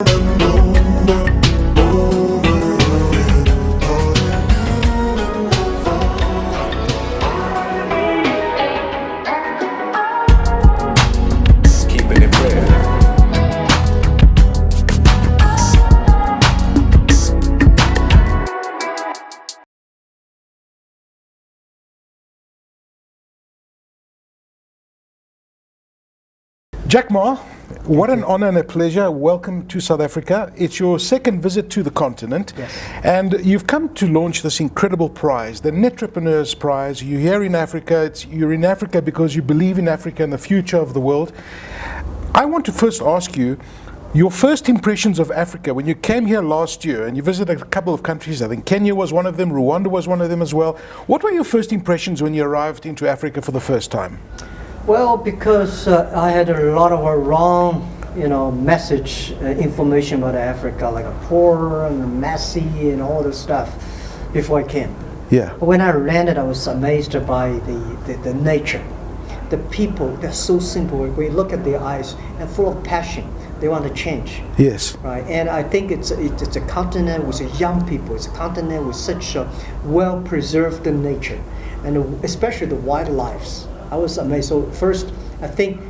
Keeping it real. Jack Ma, what an honor and a pleasure. Welcome to South Africa. It's your second visit to the continent. Yes. And you've come to launch this incredible prize, the Entrepreneurs Prize. You're here in Africa. You're in Africa because you believe in Africa and the future of the world. I want to first ask you, your first impressions of Africa when you came here last year and you visited a couple of countries. I think Kenya was one of them, Rwanda was one of them as well. What were your first impressions when you arrived into Africa for the first time? Well, because I had a lot of wrong, message information about Africa, like a poor and messy and all this stuff before I came. Yeah. But when I landed, I was amazed by the nature. The people, they're so simple. When you look at their eyes, and full of passion. They want to change. Yes. Right. And I think it's a continent with young people. It's a continent with such a well-preserved nature, and especially the wildlife. I was amazed. So first, I think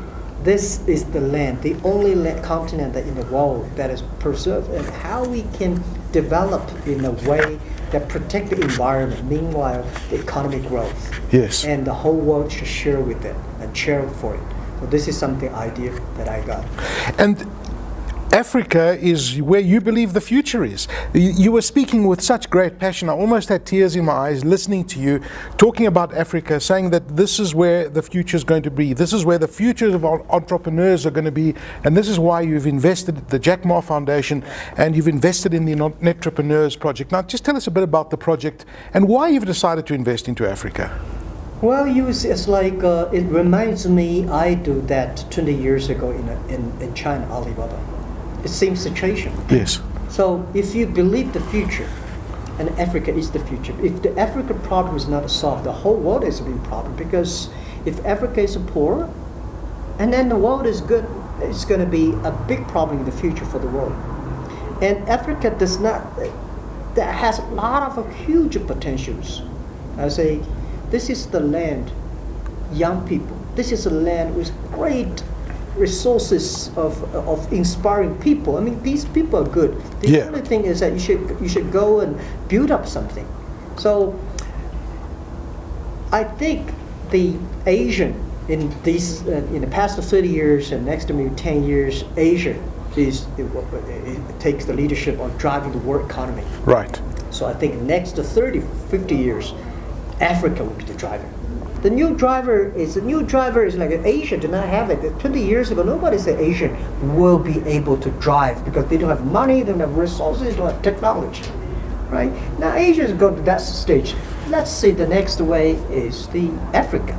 this is the land, the only continent that in the world that is preserved, and how we can develop in a way that protect the environment. Meanwhile, the economic growth. Yes. And the whole world should share with it and cheer for it. So this is something idea that I got. And Africa is where you believe the future is. You were speaking with such great passion. I almost had tears in my eyes listening to you talking about Africa, saying that this is where the future is going to be. This is where the future of our entrepreneurs are going to be. And this is why you've invested in the Jack Ma Foundation and you've invested in the Entrepreneurs Project. Now, just tell us a bit about the project and why you've decided to invest into Africa. Well, it's like, it reminds me, I do that 20 years ago in China, Alibaba. It's same situation. Yes. So if you believe the future, and Africa is the future, if the Africa problem is not solved, the whole world is a big problem. Because if Africa is poor, and then the world is good, it's going to be a big problem in the future for the world. And Africa that has a lot of huge potentials. I say, this is the land, young people. This is a land with great resources of inspiring people. I mean, these people are good. The only thing is that you should go and build up something. So I think the Asian in the past 30 years and next to maybe 10 years, Asia it takes the leadership on driving the world economy. Right. So I think next 30, 50 years, Africa will be the driver. The new driver is like Asia did not have it. 20 years ago, nobody said Asia will be able to drive because they don't have money, they don't have resources, they don't have technology, right? Now Asia is going to that stage. Let's say the next way is the Africa.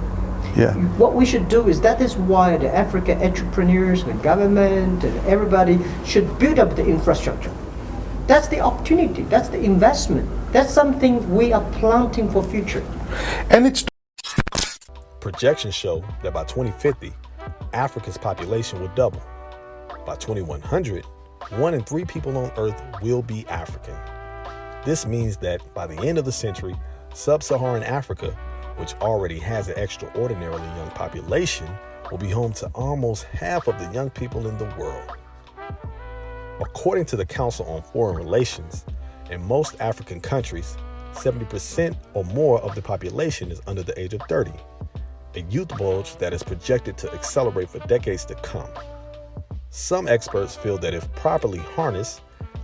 Yeah. What we should do that is why the African entrepreneurs, the government, and everybody should build up the infrastructure. That's the opportunity. That's the investment. That's something we are planting for future. And it's Projections show that by 2050, Africa's population will double. By 2100, 1 in 3 people on Earth will be African. This means that by the end of the century, sub-Saharan Africa, which already has an extraordinarily young population, will be home to almost half of the young people in the world. According to the Council on Foreign Relations, in most African countries, 70% or more of the population is under the age of 30. A youth bulge that is projected to accelerate for decades to come. Some experts feel that if properly harnessed,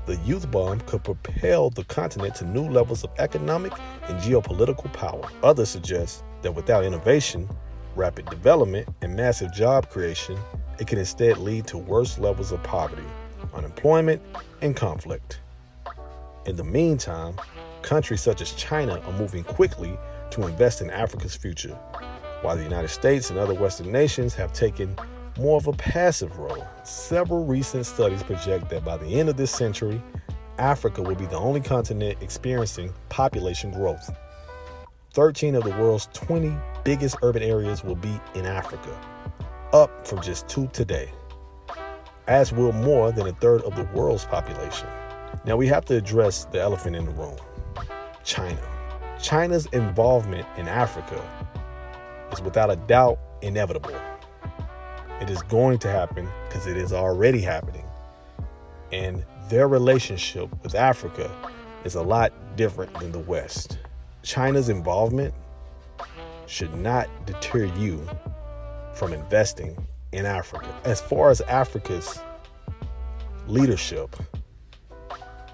the youth bomb could propel the continent to new levels of economic and geopolitical power. Others suggest that without innovation, rapid development, and massive job creation, it can instead lead to worse levels of poverty, unemployment, and conflict. In the meantime, countries such as China are moving quickly to invest in Africa's future, while the United States and other Western nations have taken more of a passive role. Several recent studies project that by the end of this century, Africa will be the only continent experiencing population growth. 13 of the world's 20 biggest urban areas will be in Africa, up from just 2 today. as will more than a third of the world's population. Now we have to address the elephant in the room, China. China's involvement in Africa is without a doubt inevitable. It is going to happen because it is already happening. And their relationship with Africa is a lot different than the West. China's involvement should not deter you from investing in Africa. As far as Africa's leadership,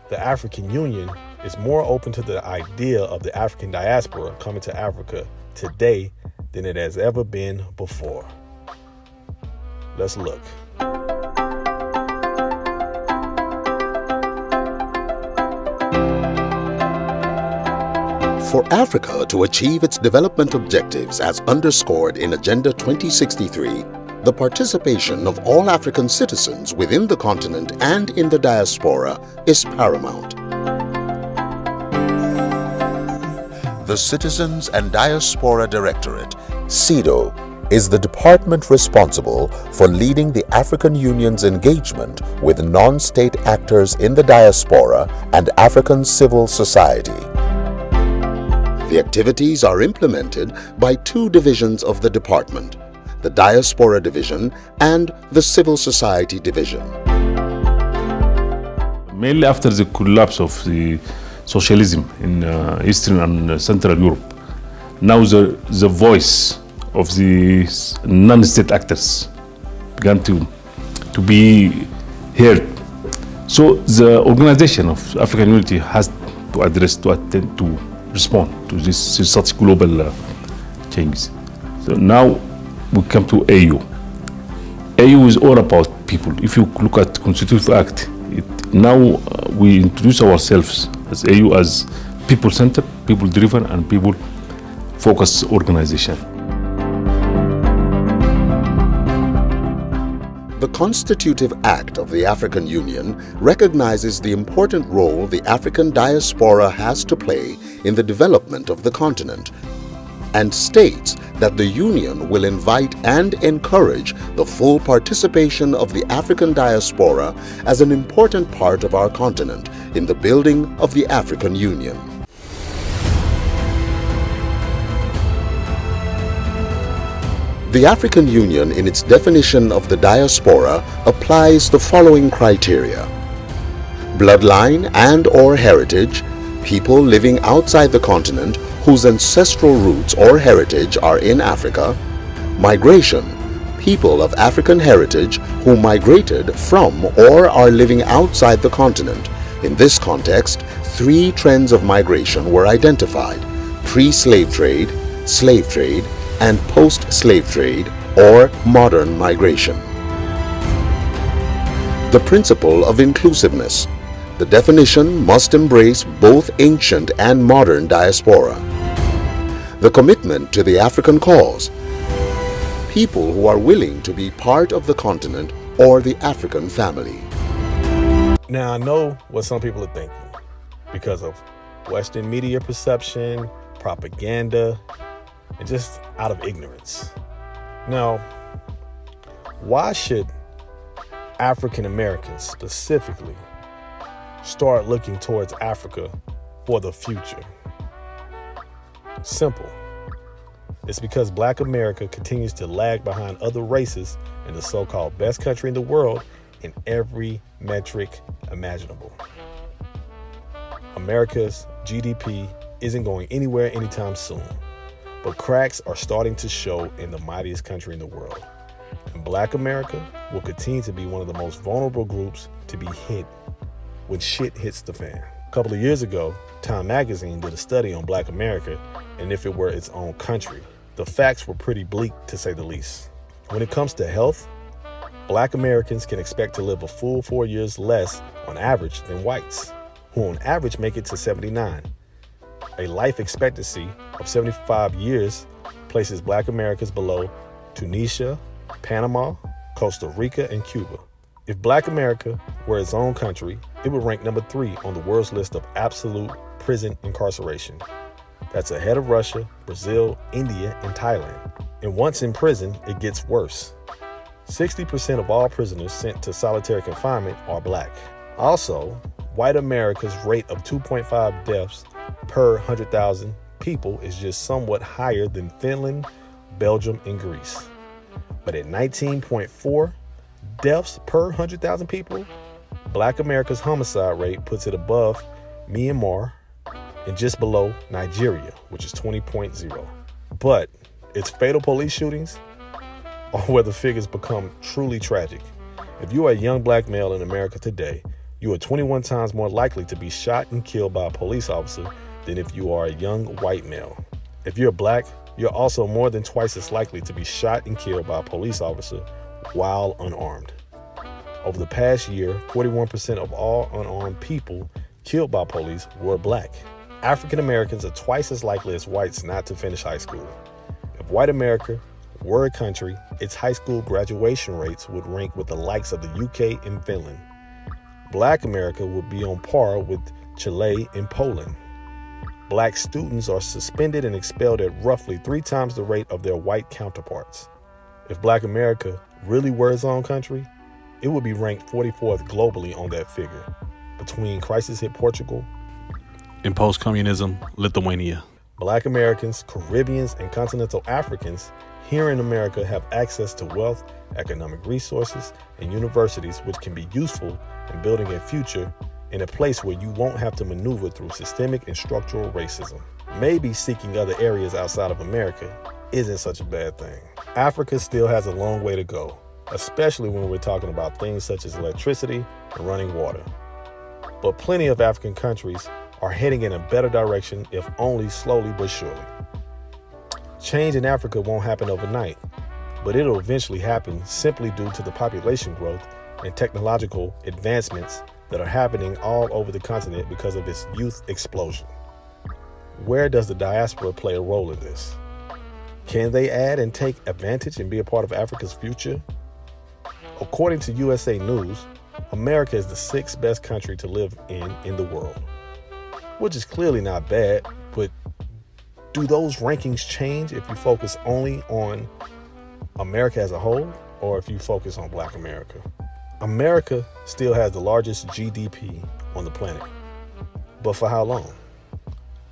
the African Union is more open to the idea of the African diaspora coming to Africa today than it has ever been before. Let's look. For Africa to achieve its development objectives as underscored in Agenda 2063, the participation of all African citizens within the continent and in the diaspora is paramount. The Citizens and Diaspora Directorate, CIDO, is the department responsible for leading the African Union's engagement with non-state actors in the diaspora and African civil society. The activities are implemented by two divisions of the department, the Diaspora Division and the Civil Society Division. Mainly after the collapse of the socialism in Eastern and Central Europe, now the voice of the non-state actors began to be heard. So the organization of African Unity has to address, to attend, to respond to this such global changes. So now we come to AU. AU is all about people. If you look at the Constitutive Act, now we introduce ourselves as AU as people-centered, people-driven, and people-focused organization. The Constitutive Act of the African Union recognizes the important role the African diaspora has to play in the development of the continent and states that the Union will invite and encourage the full participation of the African diaspora as an important part of our continent in the building of the African Union. The African Union, in its definition of the diaspora, applies the following criteria: bloodline and/or heritage, people living outside the continent whose ancestral roots or heritage are in Africa; migration, people of African heritage who migrated from or are living outside the continent. In this context, three trends of migration were identified: pre-slave trade, and post-slave trade or modern migration. The principle of inclusiveness. The definition must embrace both ancient and modern diaspora. The commitment to the African cause. People who are willing to be part of the continent or the African family. Now I know what some people are thinking because of Western media perception, propaganda, and just out of ignorance. Now, why should African Americans specifically start looking towards Africa for the future? Simple. It's because Black America continues to lag behind other races in the so-called best country in the world in every metric imaginable. America's GDP isn't going anywhere anytime soon, but cracks are starting to show in the mightiest country in the world. And Black America will continue to be one of the most vulnerable groups to be hit when shit hits the fan. A couple of years ago, Time Magazine did a study on Black America and if it were its own country. The facts were pretty bleak, to say the least. When it comes to health, Black Americans can expect to live a full 4 years less on average than whites, who on average make it to 79. A life expectancy of 75 years places Black Americans below Tunisia, Panama, Costa Rica, and Cuba. If Black America were its own country, it would rank number 3 on the world's list of absolute prison incarceration. That's ahead of Russia, Brazil, India, and Thailand. And once in prison, it gets worse. 60% of all prisoners sent to solitary confinement are black. Also, white America's rate of 2.5 deaths per 100,000 people is just somewhat higher than Finland, Belgium, and Greece. But at 19.4 deaths per 100,000 people, Black America's homicide rate puts it above Myanmar and just below Nigeria, which is 20.0. But it's fatal police shootings or where the figures become truly tragic. If you are a young black male in America today, you are 21 times more likely to be shot and killed by a police officer than if you are a young white male. If you're black, you're also more than twice as likely to be shot and killed by a police officer while unarmed. Over the past year, 41% of all unarmed people killed by police were black. African Americans are twice as likely as whites not to finish high school. If white America were a country, its high school graduation rates would rank with the likes of the UK and Finland. Black America would be on par with Chile and Poland. Black students are suspended and expelled at roughly 3 times the rate of their white counterparts. If Black America really were its own country, it would be ranked 44th globally on that figure, between crisis-hit Portugal in post-communism Lithuania. Black Americans, Caribbeans, and continental Africans here in America have access to wealth, economic resources, and universities which can be useful in building a future in a place where you won't have to maneuver through systemic and structural racism. Maybe seeking other areas outside of America isn't such a bad thing. Africa still has a long way to go, especially when we're talking about things such as electricity and running water. But plenty of African countries are heading in a better direction, if only slowly but surely. Change in Africa won't happen overnight, but it'll eventually happen simply due to the population growth and technological advancements that are happening all over the continent because of its youth explosion. Where does the diaspora play a role in this? Can they add and take advantage and be a part of Africa's future? According to USA News, America is the 6th best country to live in the world, which is clearly not bad, but do those rankings change if you focus only on America as a whole or if you focus on Black America? America still has the largest GDP on the planet, but for how long?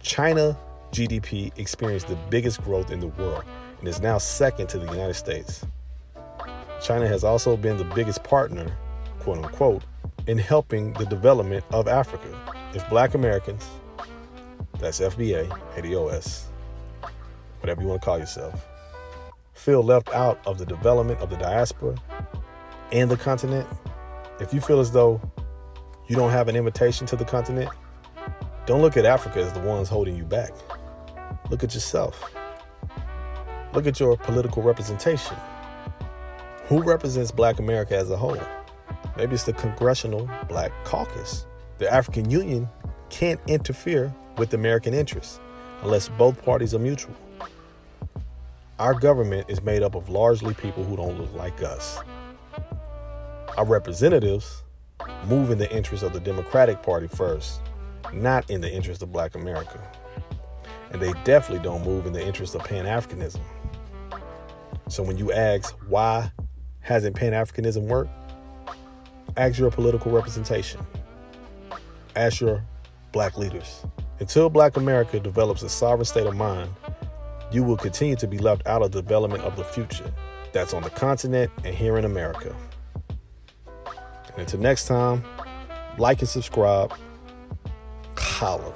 China GDP experienced the biggest growth in the world and is now second to the United States. China has also been the biggest partner, quote unquote, in helping the development of Africa. If Black Americans, that's FBA, ADOS, whatever you want to call yourself, feel left out of the development of the diaspora and the continent, if you feel as though you don't have an invitation to the continent, don't look at Africa as the ones holding you back. Look at yourself. Look at your political representation. Who represents Black America as a whole? Maybe it's the Congressional Black Caucus. The African Union can't interfere with American interests unless both parties are mutual. Our government is made up of largely people who don't look like us. Our representatives move in the interest of the Democratic Party first, not in the interest of Black America. And they definitely don't move in the interest of Pan-Africanism. So when you ask, why hasn't Pan-Africanism worked? Ask your political representation. Ask your Black leaders. Until Black America develops a sovereign state of mind, you will continue to be left out of the development of the future that's on the continent and here in America. And until next time, like and subscribe. Holla.